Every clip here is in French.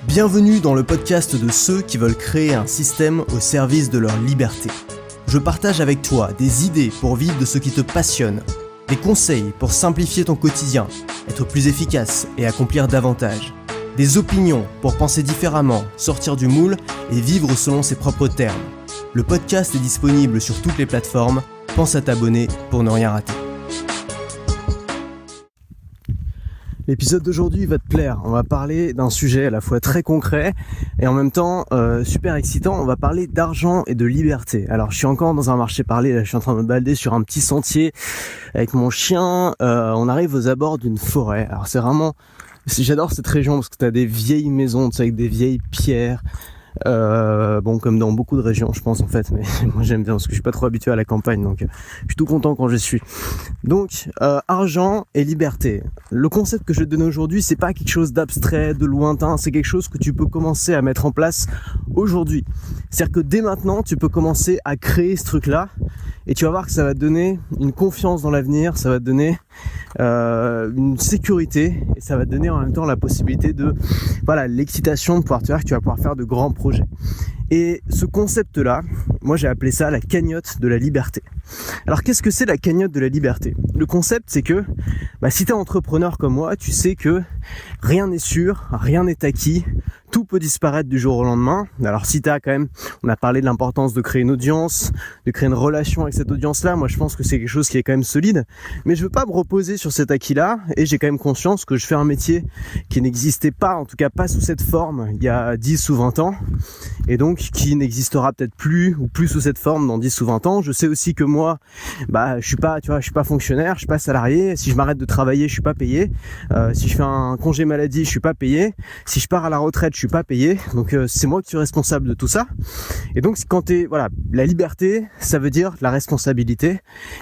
Bienvenue dans le podcast de ceux qui veulent créer un système au service de leur liberté. Je partage avec toi des idées pour vivre de ce qui te passionne, des conseils pour simplifier ton quotidien, être plus efficace et accomplir davantage, des opinions pour penser différemment, sortir du moule et vivre selon ses propres termes. Le podcast est disponible sur toutes les plateformes, pense à t'abonner pour ne rien rater. L'épisode d'aujourd'hui va te plaire, on va parler d'un sujet à la fois très concret et en même temps super excitant, on va parler d'argent et de liberté. Alors je suis encore dans un marché parlé, là, je suis en train de me balader sur un petit sentier avec mon chien, on arrive aux abords d'une forêt. Alors j'adore cette région parce que tu as des vieilles maisons, tu sais, avec des vieilles pierres. Comme dans beaucoup de régions je pense en fait, mais moi j'aime bien parce que je suis pas trop habitué à la campagne, donc je suis tout content quand j'y suis. Donc argent et liberté. Le concept que je vais te donner aujourd'hui, c'est pas quelque chose d'abstrait, de lointain, c'est quelque chose que tu peux commencer à mettre en place aujourd'hui. C'est-à-dire que dès maintenant, tu peux commencer à créer ce truc-là et tu vas voir que ça va te donner une confiance dans l'avenir, ça va te donner une sécurité et ça va te donner en même temps la possibilité de l'excitation de pouvoir te dire que tu vas pouvoir faire de grands projets. Et ce concept-là, moi j'ai appelé ça la cagnotte de la liberté. Alors qu'est-ce que c'est la cagnotte de la liberté ? Le concept, c'est que si tu es entrepreneur comme moi, tu sais que rien n'est sûr, rien n'est acquis, tout peut disparaître du jour au lendemain. Alors si tu as quand même, on a parlé de l'importance de créer une audience, de créer une relation avec cette audience-là, moi je pense que c'est quelque chose qui est quand même solide, mais je veux pas me reposer sur cet acquis-là et j'ai quand même conscience que je fais un métier qui n'existait pas, en tout cas pas sous cette forme il y a 10 ou 20 ans et donc qui n'existera peut-être plus ou plus sous cette forme dans 10 ou 20 ans. Je sais aussi que moi, je suis pas fonctionnaire, je suis pas salarié. Si je m'arrête de travailler, je suis pas payé. Si je fais un congé maladie, je suis pas payé. Si je pars à la retraite, je suis pas payé. Donc c'est moi qui suis responsable de tout ça. Et donc quand la liberté, ça veut dire la responsabilité.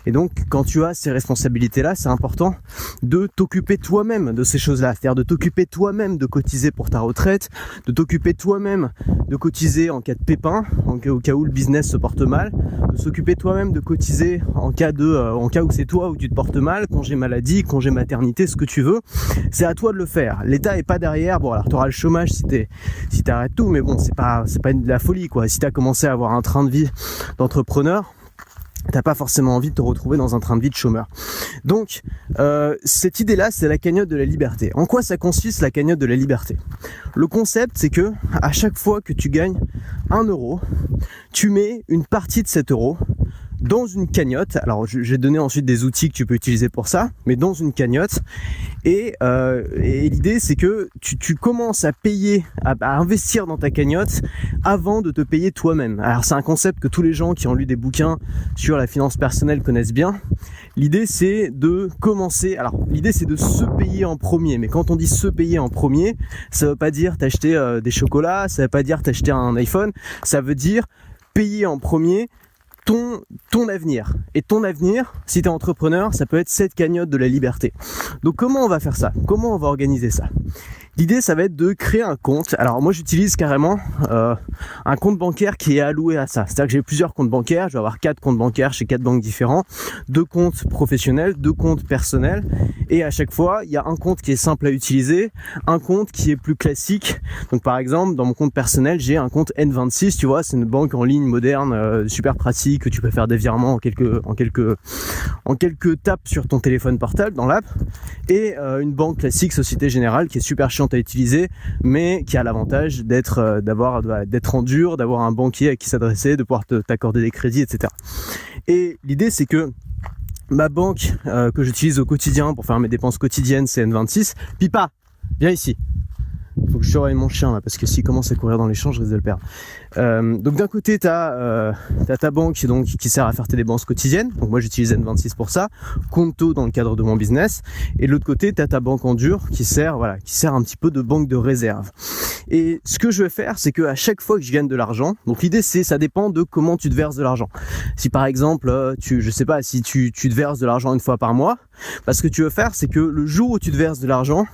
Et donc quand tu as ces responsabilités-là, c'est important de t'occuper toi-même de ces choses-là. C'est-à-dire de t'occuper toi-même de cotiser pour ta retraite, de t'occuper toi-même de cotiser en cas de pépin, au cas où le business se porte mal, de s'occuper toi-même de cotiser en cas où c'est toi où tu te portes mal, congé maladie, congé maternité, ce que tu veux, c'est à toi de le faire. L'État est pas derrière. Bon, alors tu auras le chômage si t'arrêtes tout, mais bon, c'est pas de la folie quoi. Si t'as commencé à avoir un train de vie d'entrepreneur, t'as pas forcément envie de te retrouver dans un train de vie de chômeur. Donc, cette idée-là, c'est la cagnotte de la liberté. En quoi ça consiste la cagnotte de la liberté ? Le concept, c'est que à chaque fois que tu gagnes 1 euro, tu mets une partie de cet euro dans une cagnotte. Alors, je vais te donner ensuite des outils que tu peux utiliser pour ça, mais dans une cagnotte. Et l'idée, c'est que tu commences à payer, à investir dans ta cagnotte avant de te payer toi-même. Alors, c'est un concept que tous les gens qui ont lu des bouquins sur la finance personnelle connaissent bien. L'idée, c'est de commencer. Alors, l'idée, c'est de se payer en premier. Mais quand on dit se payer en premier, ça veut pas dire t'acheter des chocolats, ça veut pas dire t'acheter un iPhone. Ça veut dire payer en premier ton avenir. Et ton avenir, si tu es entrepreneur, ça peut être cette cagnotte de la liberté. Donc comment on va faire ça ? Comment on va organiser ça ? L'idée, ça va être de créer un compte. Alors moi, j'utilise carrément un compte bancaire qui est alloué à ça. C'est-à-dire que j'ai plusieurs comptes bancaires. Je vais avoir 4 comptes bancaires chez 4 banques différents. 2 comptes professionnels, 2 comptes personnels. Et à chaque fois, il y a un compte qui est simple à utiliser, un compte qui est plus classique. Donc par exemple, dans mon compte personnel, j'ai un compte N26. Tu vois, c'est une banque en ligne moderne, super pratique, que tu peux faire des virements en quelques tapes sur ton téléphone portable dans l'app. Et une banque classique, Société Générale, qui est super chiante à utiliser, mais qui a l'avantage d'être en dur, d'avoir un banquier à qui s'adresser, de pouvoir t'accorder des crédits, etc. Et l'idée, c'est que ma banque que j'utilise au quotidien pour faire mes dépenses quotidiennes, c'est N26. Pipa, viens ici. Faut que je surveille mon chien là, parce que s'il commence à courir dans les champs, je risque de le perdre. Donc d'un côté, t'as ta banque qui sert à faire tes dépenses quotidiennes. Donc moi, j'utilise N26 pour ça. Conto dans le cadre de mon business. Et de l'autre côté, t'as ta banque en dur qui sert un petit peu de banque de réserve. Et ce que je vais faire, c'est que à chaque fois que je gagne de l'argent, donc l'idée ça dépend de comment tu te verses de l'argent. Si par exemple, tu te verses de l'argent une fois par mois, ce que tu veux faire, c'est que le jour où tu te verses de l'argent,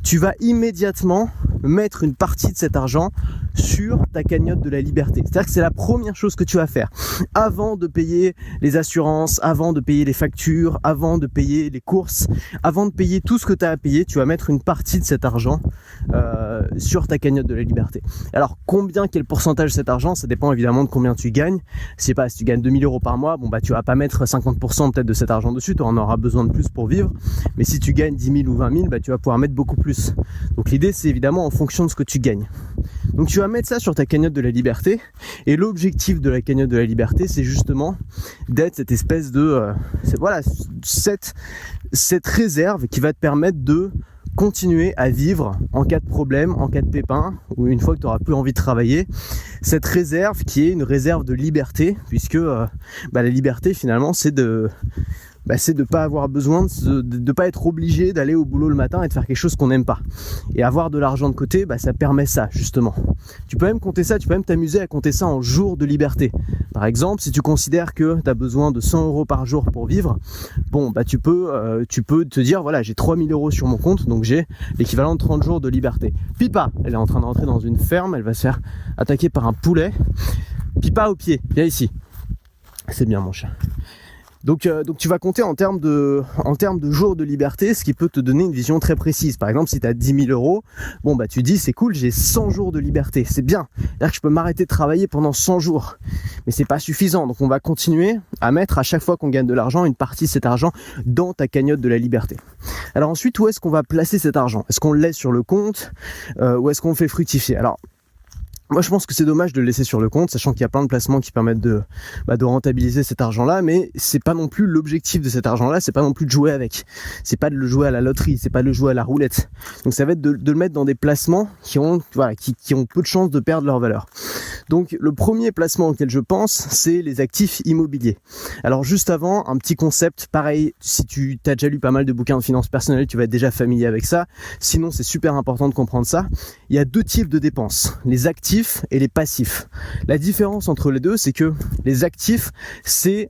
tu vas immédiatement mettre une partie de cet argent sur ta cagnotte de la liberté. C'est-à-dire que c'est la première chose que tu vas faire. Avant de payer les assurances, avant de payer les factures, avant de payer les courses, avant de payer tout ce que tu as à payer, tu vas mettre une partie de cet argent sur ta cagnotte de la liberté. Alors quel pourcentage de cet argent, ça dépend évidemment de combien tu gagnes. Si tu gagnes 2000 € par mois, tu vas pas mettre 50% peut-être de cet argent dessus, tu en auras besoin de plus pour vivre. Mais si tu gagnes 10 000 ou 20 000, tu vas pouvoir mettre beaucoup plus. Donc l'idée, c'est évidemment en fonction de ce que tu gagnes. Donc tu vas mettre ça sur ta cagnotte de la liberté, et l'objectif de la cagnotte de la liberté, c'est justement d'être cette espèce de cette réserve qui va te permettre de continuer à vivre en cas de problème, en cas de pépin, ou une fois que tu n'auras plus envie de travailler. Cette réserve qui est une réserve de liberté, puisque la liberté finalement c'est de pas avoir besoin de pas être obligé d'aller au boulot le matin et de faire quelque chose qu'on n'aime pas. Et avoir de l'argent de côté, ça permet ça justement. Tu peux même compter ça, tu peux même t'amuser à compter ça en jours de liberté. Par exemple, si tu considères que tu as besoin de 100 € par jour pour vivre, tu peux te dire voilà, j'ai 3000 € sur mon compte, donc j'ai l'équivalent de 30 jours de liberté. Pipa, elle est en train de rentrer dans une ferme, elle va se faire attaquer par un poulet. Pipa au pied, viens ici. C'est bien mon chat. Donc tu vas compter en termes de jours de liberté, ce qui peut te donner une vision très précise. Par exemple, si tu as 10 000 €, tu dis c'est cool, j'ai 100 jours de liberté, c'est bien. C'est-à-dire que je peux m'arrêter de travailler pendant 100 jours. Mais c'est pas suffisant, donc on va continuer à mettre à chaque fois qu'on gagne de l'argent, une partie de cet argent dans ta cagnotte de la liberté. Alors ensuite, où est-ce qu'on va placer cet argent ? Est-ce qu'on le laisse sur le compte ou est-ce qu'on le fait fructifier ? Alors, moi, je pense que c'est dommage de le laisser sur le compte, sachant qu'il y a plein de placements qui permettent de rentabiliser cet argent-là, mais c'est pas non plus l'objectif de cet argent-là, c'est pas non plus de jouer avec. C'est pas de le jouer à la loterie, c'est pas de le jouer à la roulette. Donc ça va être de le mettre dans des placements qui ont peu de chances de perdre leur valeur. Donc le premier placement auquel je pense, c'est les actifs immobiliers. Alors juste avant, un petit concept, pareil, si tu as déjà lu pas mal de bouquins de finances personnelles, tu vas être déjà familier avec ça. Sinon, c'est super important de comprendre ça. Il y a deux types de dépenses, les actifs et les passifs. La différence entre les deux, c'est que les actifs, c'est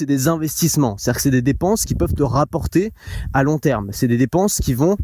des investissements. C'est-à-dire que c'est des dépenses qui peuvent te rapporter à long terme. C'est des dépenses qui vont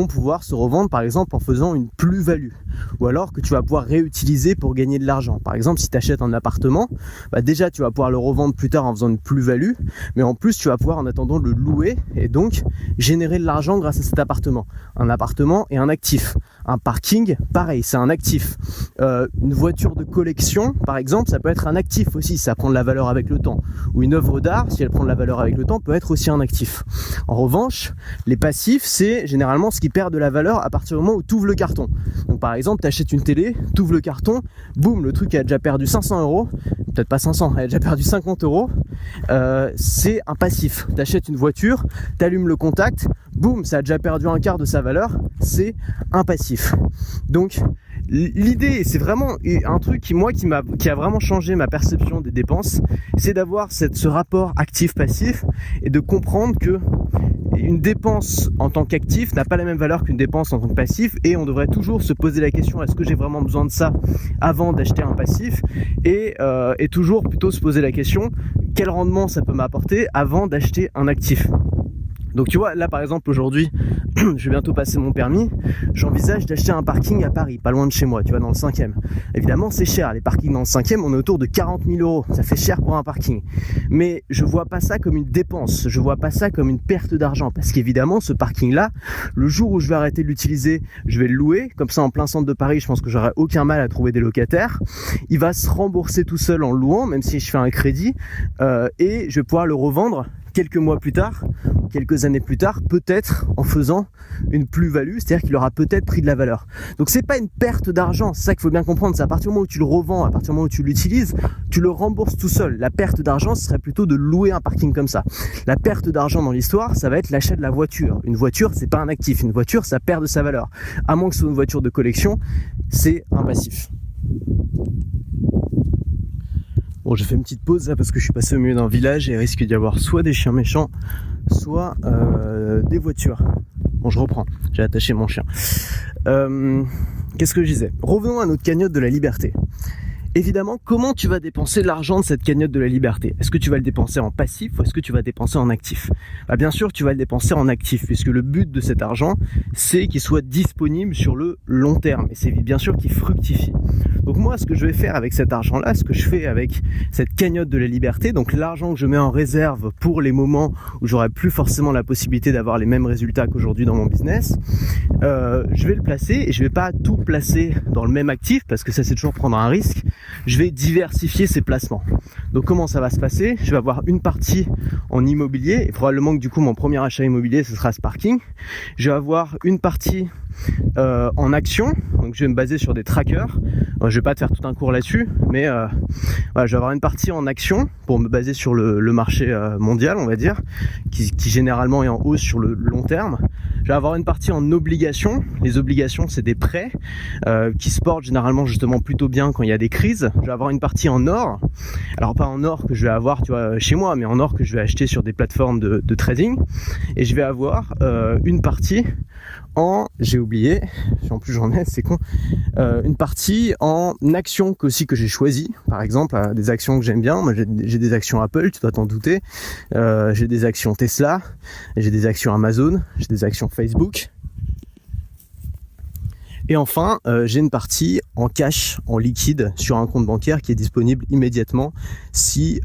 pouvoir se revendre, par exemple, en faisant une plus-value. Ou alors que tu vas pouvoir réutiliser pour gagner de l'argent. Par exemple, si tu achètes un appartement, déjà tu vas pouvoir le revendre plus tard en faisant une plus-value, mais en plus tu vas pouvoir en attendant le louer et donc générer de l'argent grâce à cet appartement. Un appartement est un actif. Un parking, pareil, c'est un actif. Une voiture de collection, par exemple, ça peut être un actif aussi, ça prend de la valeur avec le temps. Ou une œuvre d'art, si elle prend de la valeur avec le temps, peut être aussi un actif. En revanche, les passifs, c'est généralement ce qui perd de la valeur à partir du moment où tu ouvres le carton. Donc par exemple, tu achètes une télé, tu ouvres le carton, boum, le truc a déjà perdu 500 €, peut-être pas 500, elle a déjà perdu 50 €, c'est un passif. Tu achètes une voiture, tu allumes le contact, boum, ça a déjà perdu un quart de sa valeur, c'est un passif. Donc l'idée, c'est vraiment un truc qui a vraiment changé ma perception des dépenses, c'est d'avoir ce rapport actif-passif et de comprendre que une dépense en tant qu'actif n'a pas la même valeur qu'une dépense en tant que passif, et on devrait toujours se poser la question, est-ce que j'ai vraiment besoin de ça avant d'acheter un passif, et toujours plutôt se poser la question, quel rendement ça peut m'apporter avant d'acheter un actif. Donc tu vois, là par exemple aujourd'hui, je vais bientôt passer mon permis, j'envisage d'acheter un parking à Paris, pas loin de chez moi, tu vois, dans le 5e. Évidemment c'est cher, les parkings dans le 5e, on est autour de 40 000 €, ça fait cher pour un parking. Mais je vois pas ça comme une dépense, je vois pas ça comme une perte d'argent, parce qu'évidemment ce parking-là, le jour où je vais arrêter de l'utiliser, je vais le louer, comme ça en plein centre de Paris, je pense que j'aurai aucun mal à trouver des locataires. Il va se rembourser tout seul en le louant, même si je fais un crédit, et je vais pouvoir le revendre quelques mois plus tard, quelques années plus tard, peut-être en faisant une plus-value, c'est-à-dire qu'il aura peut-être pris de la valeur. Donc c'est pas une perte d'argent, c'est ça qu'il faut bien comprendre, c'est à partir du moment où tu le revends, à partir du moment où tu l'utilises, tu le rembourses tout seul. La perte d'argent, ce serait plutôt de louer un parking comme ça. La perte d'argent dans l'histoire, ça va être l'achat de la voiture. Une voiture, c'est pas un actif, une voiture, ça perd de sa valeur. À moins que ce soit une voiture de collection, c'est un passif. Bon, j'ai fait une petite pause là parce que je suis passé au milieu d'un village et il risque d'y avoir soit des chiens méchants, soit des voitures. Bon, je reprends, j'ai attaché mon chien. Qu'est-ce que je disais ? Revenons à notre cagnotte de la liberté. Évidemment, comment tu vas dépenser l'argent de cette cagnotte de la liberté? Est-ce que tu vas le dépenser en passif ou est-ce que tu vas le dépenser en actif? Bien sûr, tu vas le dépenser en actif puisque le but de cet argent, c'est qu'il soit disponible sur le long terme et c'est bien sûr qu'il fructifie. Donc moi, ce que je vais faire avec cet argent-là, ce que je fais avec cette cagnotte de la liberté, donc l'argent que je mets en réserve pour les moments où j'aurai plus forcément la possibilité d'avoir les mêmes résultats qu'aujourd'hui dans mon business, je vais le placer et je vais pas tout placer dans le même actif parce que ça c'est toujours prendre un risque. Je vais diversifier ces placements. Donc comment ça va se passer? Je vais avoir une partie en immobilier et probablement que du coup mon premier achat immobilier ce sera Sparking. Je vais avoir une partie en action, donc je vais me baser sur des trackers. Je vais pas te faire tout un cours là-dessus, mais voilà, je vais avoir une partie en action pour me baser sur le marché mondial, on va dire, qui généralement est en hausse sur le long terme. Je vais avoir une partie en obligations. Les obligations, c'est des prêts qui se portent généralement justement plutôt bien quand il y a des crises. Je vais avoir une partie en or. Alors pas en or que je vais avoir, tu vois, chez moi, mais en or que je vais acheter sur des plateformes de trading. Et je vais avoir une partie en, j'ai oublié, en plus j'en ai, c'est con, une partie en actions aussi que j'ai choisi. Par exemple, des actions que j'aime bien. Moi, j'ai des actions Apple, tu dois t'en douter. J'ai des actions Tesla, j'ai des actions Amazon, j'ai des actions Facebook. Et enfin, j'ai une partie en cash, en liquide, sur un compte bancaire qui est disponible immédiatement si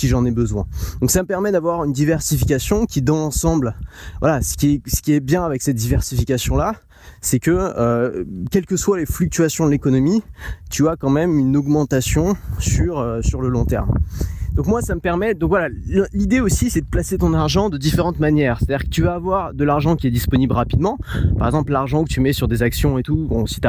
j'en ai besoin. Donc ça me permet d'avoir une diversification qui, dans l'ensemble, voilà, ce qui est bien avec cette diversification-là, c'est que quelles que soient les fluctuations de l'économie, tu as quand même une augmentation sur le long terme. Donc moi ça me permet, donc voilà, l'idée aussi c'est de placer ton argent de différentes manières. C'est-à-dire que tu vas avoir de l'argent qui est disponible rapidement. Par exemple l'argent que tu mets sur des actions et tout, bon si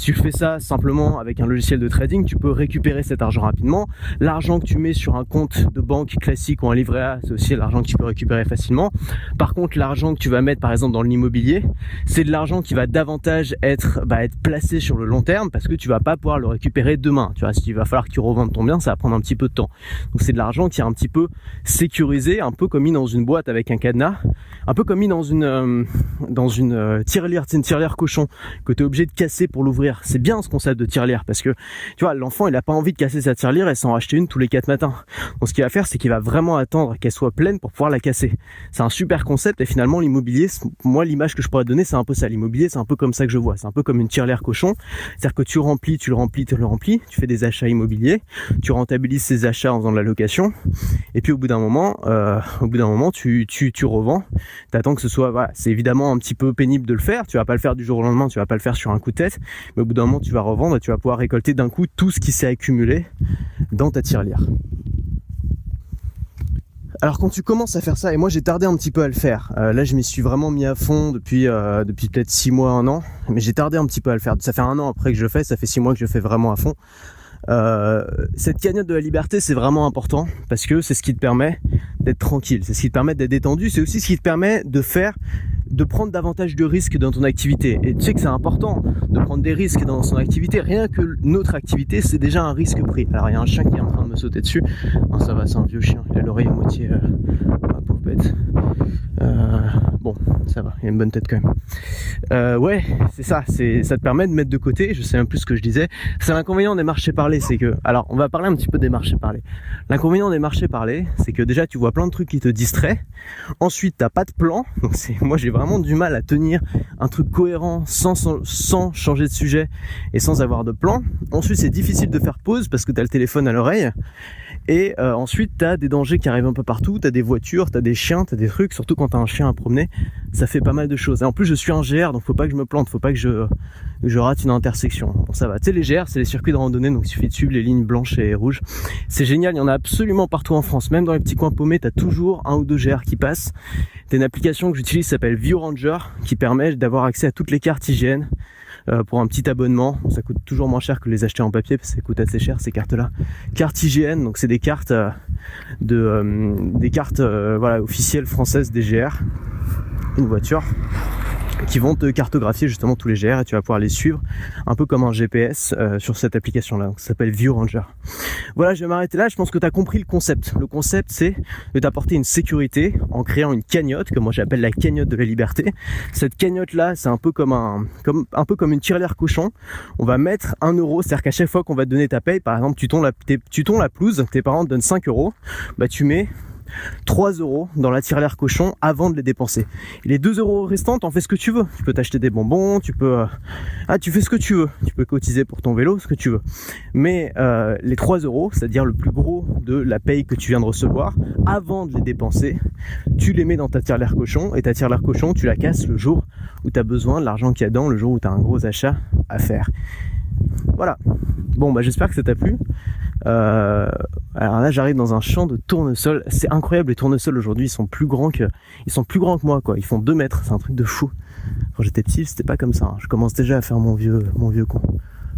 tu fais ça simplement avec un logiciel de trading, tu peux récupérer cet argent rapidement. L'argent que tu mets sur un compte de banque classique ou un livret A, c'est aussi l'argent que tu peux récupérer facilement. Par contre l'argent que tu vas mettre par exemple dans l'immobilier, c'est de l'argent qui va davantage être placé sur le long terme parce que tu vas pas pouvoir le récupérer demain. Tu vois, s'il va falloir que tu revendes ton bien, ça va prendre un petit peu de temps. Donc c'est de l'argent qui est un petit peu sécurisé, un peu comme mis dans une boîte avec un cadenas, un peu comme mis dans une tirelire, c'est une tirelire cochon que tu es obligé de casser pour l'ouvrir. C'est bien ce concept de tirelire parce que tu vois, l'enfant il a pas envie de casser sa tirelire et s'en racheter une tous les 4 matins. Donc ce qu'il va faire, c'est qu'il va vraiment attendre qu'elle soit pleine pour pouvoir la casser. C'est un super concept et finalement l'immobilier, moi l'image que je pourrais te donner, c'est un peu ça. L'immobilier, c'est un peu comme ça que je vois. C'est un peu comme une tirelire cochon. C'est-à-dire que tu remplis, tu le remplis, tu fais des achats immobiliers, tu rentabilises ces achats en faisant de la location et puis au bout d'un moment tu revends. T'attends que ce soit, voilà, c'est évidemment un petit peu pénible de le faire, tu vas pas le faire du jour au lendemain, tu vas pas le faire sur un coup de tête, mais au bout d'un moment tu vas revendre et tu vas pouvoir récolter d'un coup tout ce qui s'est accumulé dans ta tirelire. Alors quand tu commences à faire ça, et moi j'ai tardé un petit peu à le faire, là je m'y suis vraiment mis à fond depuis peut-être 6 mois, 1 an, mais j'ai tardé un petit peu à le faire. Ça fait 1 an après que je le fais, ça fait 6 mois que je le fais vraiment à fond. Cette cagnotte de la liberté, c'est vraiment important parce que c'est ce qui te permet d'être tranquille, c'est ce qui te permet d'être détendu, c'est aussi ce qui te permet de prendre davantage de risques dans ton activité. Et tu sais que c'est important de prendre des risques dans son activité. Rien que notre activité, c'est déjà un risque pris. Alors il y a un chien qui est en train de me sauter dessus. Non, ça va, c'est un vieux chien. Il a l'oreille à moitié. Ma pauvre bête. Bon, ça va, il a une bonne tête quand même. Ouais, c'est ça. Ça te permet de mettre de côté. Je sais même plus ce que je disais. C'est l'inconvénient des marchés parlés, c'est que. Alors, on va parler un petit peu des marchés parlés. L'inconvénient des marchés parlés, c'est que déjà tu vois plein de trucs qui te distraient. Ensuite, t'as pas de plan. Donc moi j'ai vraiment du mal à tenir un truc cohérent sans changer de sujet et sans avoir de plan. Ensuite, c'est difficile de faire pause parce que t'as le téléphone à l'oreille. Et ensuite, t'as des dangers qui arrivent un peu partout. T'as des voitures, t'as des chiens, t'as des trucs. Surtout quand t'as un chien à promener, ça fait pas mal de choses. Et en plus, je suis un GR, donc faut pas que je me plante, faut pas que je rate une intersection. Bon, ça va. Tu sais, les GR, c'est les circuits de randonnée, donc il suffit de suivre les lignes blanches et rouges. C'est génial, il y en a absolument partout en France. Même dans les petits coins paumés, t'as toujours 1 ou 2 GR qui passent. T'as une application que j'utilise qui s'appelle View Ranger, qui permet d'avoir accès à toutes les cartes hygiène. Pour un petit abonnement, ça coûte toujours moins cher que les acheter en papier parce que ça coûte assez cher ces cartes-là. Cartes IGN, donc c'est des cartes voilà, officielles françaises des GR. Une voiture. qui vont te cartographier justement tous les GR et tu vas pouvoir les suivre un peu comme un GPS sur cette application là. Donc, ça s'appelle View Ranger. Voilà, je vais m'arrêter là. Je pense que tu as compris le concept. Le concept, c'est de t'apporter une sécurité en créant une cagnotte, que moi j'appelle la cagnotte de la liberté. Cette cagnotte là, c'est un peu comme une tirelire cochon. On va mettre 1 euro, c'est-à-dire qu'à chaque fois qu'on va te donner ta paye, par exemple tu tonds la pelouse, tes parents te donnent 5 euros, bah tu mets 3 euros dans la tirelire cochon avant de les dépenser. Et les 2 euros restants, t'en fais ce que tu veux. Tu peux t'acheter des bonbons, tu fais ce que tu veux. Tu peux cotiser pour ton vélo, ce que tu veux. Mais les 3 euros, c'est-à-dire le plus gros de la paye que tu viens de recevoir, avant de les dépenser, tu les mets dans ta tirelire cochon, et ta tirelire cochon, tu la casses le jour où tu as besoin de l'argent qu'il y a dedans, le jour où tu as un gros achat à faire. Voilà. Bon, bah j'espère que ça t'a plu. Alors là, j'arrive dans un champ de tournesols. C'est incroyable, les tournesols aujourd'hui, ils sont plus grands que moi, quoi. Ils font 2 mètres. C'est un truc de fou. Quand j'étais petit, c'était pas comme ça. Hein. Je commence déjà à faire mon vieux con.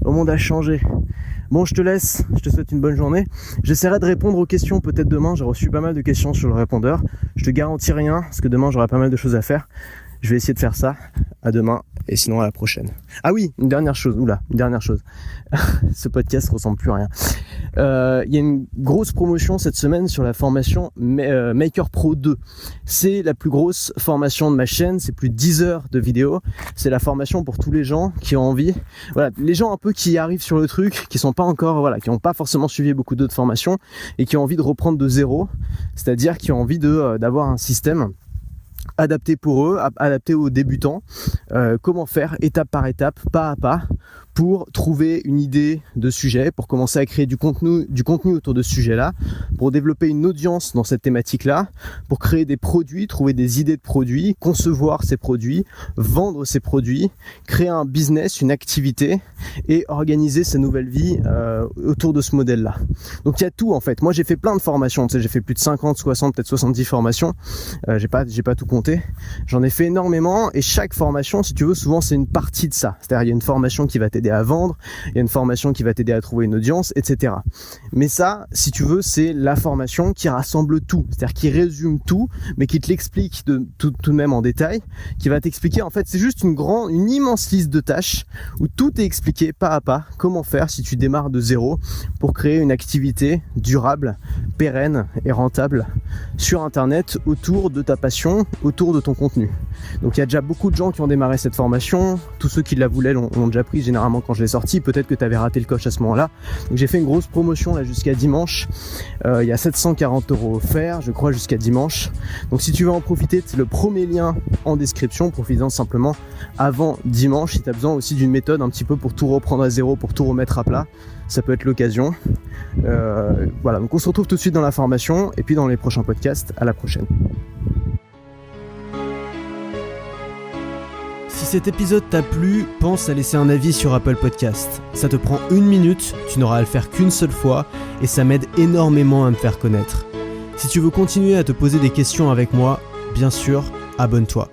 Le monde a changé. Bon, je te laisse. Je te souhaite une bonne journée. J'essaierai de répondre aux questions peut-être demain. J'ai reçu pas mal de questions sur le répondeur. Je te garantis rien, parce que demain, j'aurai pas mal de choses à faire. Je vais essayer de faire ça. À demain. Et sinon à la prochaine. Ah oui, une dernière chose. Ce podcast ressemble plus à rien. Il y a une grosse promotion cette semaine sur la formation Maker Pro 2. C'est la plus grosse formation de ma chaîne. C'est plus de 10 heures de vidéos. C'est la formation pour tous les gens qui ont envie. Voilà, les gens un peu qui arrivent sur le truc, qui sont pas encore, qui n'ont pas forcément suivi beaucoup d'autres formations et qui ont envie de reprendre de zéro. C'est-à-dire qui ont envie d'avoir un système adapté pour eux, adapté aux débutants, comment faire étape par étape, pas à pas, pour trouver une idée de sujet, pour commencer à créer du contenu autour de ce sujet-là, pour développer une audience dans cette thématique-là, pour créer des produits, trouver des idées de produits, concevoir ces produits, vendre ces produits, créer un business, une activité et organiser sa nouvelle vie autour de ce modèle-là. Donc il y a tout en fait. Moi j'ai fait plein de formations, j'ai fait plus de 50, 60, peut-être 70 formations. J'ai pas tout compté. J'en ai fait énormément et chaque formation, si tu veux, souvent c'est une partie de ça. C'est-à-dire il y a une formation qui va t'aider à vendre, il y a une formation qui va t'aider à trouver une audience, etc. Mais ça, si tu veux, c'est la formation qui rassemble tout, c'est-à-dire qui résume tout, mais qui te l'explique tout de même en détail, qui va t'expliquer, en fait, c'est juste une immense liste de tâches où tout est expliqué pas à pas, comment faire si tu démarres de zéro pour créer une activité durable, pérenne et rentable sur Internet autour de ta passion, autour de ton contenu. Donc il y a déjà beaucoup de gens qui ont démarré cette formation, tous ceux qui la voulaient l'ont déjà pris généralement quand je l'ai sorti, peut-être que tu avais raté le coche à ce moment-là. Donc j'ai fait une grosse promotion là jusqu'à dimanche, il y a 740 € offerts, je crois, jusqu'à dimanche. Donc si tu veux en profiter, c'est le premier lien en description, profitant simplement avant dimanche. Si tu as besoin aussi d'une méthode un petit peu pour tout reprendre à zéro, pour tout remettre à plat, ça peut être l'occasion. Voilà, donc on se retrouve tout de suite dans la formation et puis dans les prochains podcasts. À la prochaine. Si cet épisode t'a plu, pense à laisser un avis sur Apple Podcast. Ça te prend 1 minute, tu n'auras à le faire qu'une seule fois et ça m'aide énormément à me faire connaître. Si tu veux continuer à te poser des questions avec moi, bien sûr, abonne-toi.